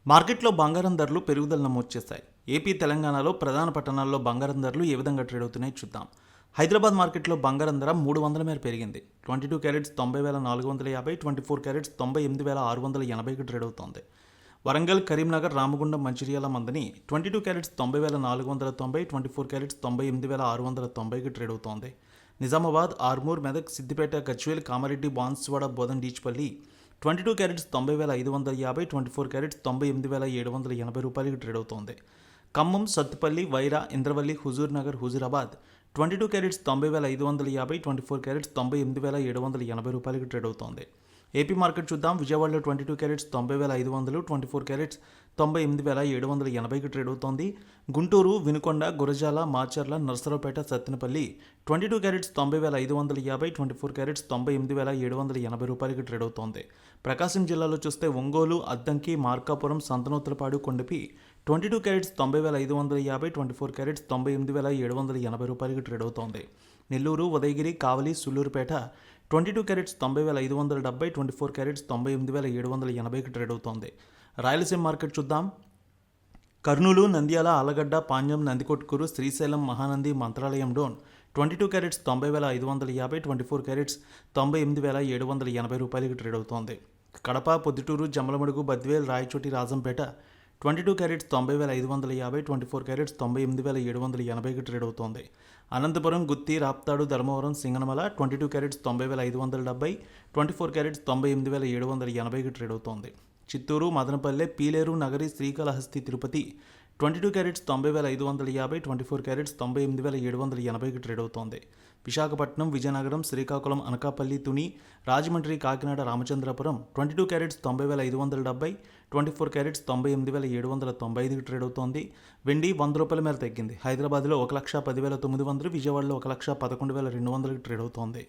మార్కెట్లో బంగారం ధరలు పెరుగుదల నమోదు చేశాయి. ఏపీ, తెలంగాణలో ప్రధాన పట్టణాల్లో బంగారం ధరలు ఏ విధంగా ట్రేడ్ అవుతున్నాయో చూద్దాం. హైదరాబాద్ మార్కెట్లో బంగారం ధర 300 మేర పెరిగింది. 22 క్యారెట్స్ 90,450, 24 క్యారెట్స్ 98,680కి ట్రేడ్ అవుతోంది. వరంగల్, కరీంనగర్, రామగుండం, మంచిర్యాల, మందని 22 క్యారెట్స్ 90,490, 24 క్యారెట్స్ 98,690కి ట్రేడ్ అవుతోంది. నిజామాబాద్, ఆర్మూర్, మెదక్, సిద్దిపేట, గజ్వేల్, కామారెడ్డి, బాన్సువాడ, బోధన్, డీచ్పల్లి 22 క్యారెట్స్ 90,550, 24 క్యారెట్స్ 98,780 రూపాయలకి ట్రేడ్ అవుతోంది. ఖమ్మం, సత్తుపల్లి, వైరా, ఇంద్రవల్లి, హుజూర్ నగర్, హుజూరాబాద్ 22 క్యారెట్స్ 90,550, 24 క్యారెట్స్ 98,780 రూపాయలకి ట్రేడ్ అవుతోంది. ఏపీ మార్కెట్ చూద్దాం. విజయవాడలో 22 క్యారెట్స్ 90,500, 24 క్యారెట్స్ 98,780కి ట్రేడ్ అవుతోంది. గుంటూరు, వినుకొండ, గురజాల, మాచర్ల, నర్సరావుపేట, సత్తెనపల్లి 22 క్యారెట్స్ 90,550, 24 క్యారెట్స్ 98,780 రూపాయలకి ట్రేడ్ అవుతోంది. ప్రకాశం జిల్లాలో చూస్తే ఒంగోలు, అద్దంకి, మార్కాపురం, సంతనూతలపాడు, కొండపి 22 క్యారెట్స్ 90,550, 24 క్యారెట్స్ 98,780 రూపాయలకి ట్రేడ్ అవుతోంది. నెల్లూరు, ఉదయగిరి, కావలి, సుళ్లూరుపేట 22 క్యారెట్స్ 90,570, 24 క్యారెట్స్ 98,780కి ట్రేడ్ అవుతోంది. రాయలసీమ మార్కెట్ చూద్దాం. కర్నూలు, నంద్యాల, ఆలగడ్డ, పాణ్యం, నందికొట్కూరు, శ్రీశైలం, మహానంది, మంత్రాలయం డోన్ 22 క్యారెట్స్ 90,550, 24 క్యారెట్స్ 98,780 రూపాయలకి ట్రేడ్ అవుతోంది. కడప, పొద్దుటూరు, జమ్మలమడుగు, బద్వేల్, రాయచోటి, రాజంపేట 22 క్యారెట్స్ 90,550, 24 క్యారెట్స్ 98,780కి ట్రేడ్ అవుతోంది. అనంతపురం, గుత్తి, రాప్తాడు, ధర్మవరం, సింగనమల 22 క్యారెట్స్ 90,570, 24 క్యారెట్స్ 98,780కి ట్రేడ్ అవుతోంది. చిత్తూరు, మదనపల్లె, పీలేరు, నగరి, శ్రీకాళహస్తి, తిరుపతి 22 క్యారెట్స్ 90,550, 24 క్యారెట్స్ 98,780కి ట్రేడ్ అవుతోంది. విశాఖపట్నం, విజయనగరం, శ్రీకాకుళం, అనకాపల్లి, తుని, రాజమండ్రి, కాకినాడ, రామచంద్రపురం 22 క్యారెట్స్ 90,570, 24 క్యారెట్స్ 98,795కి ట్రేడ్ అవుతోంది. వెండి 100 రూపాయల మేర తగ్గింది. హైదరాబాద్లో 1,10,900, విజయవాడలో 1,11,200కి ట్రేడ్ అవుతోంది.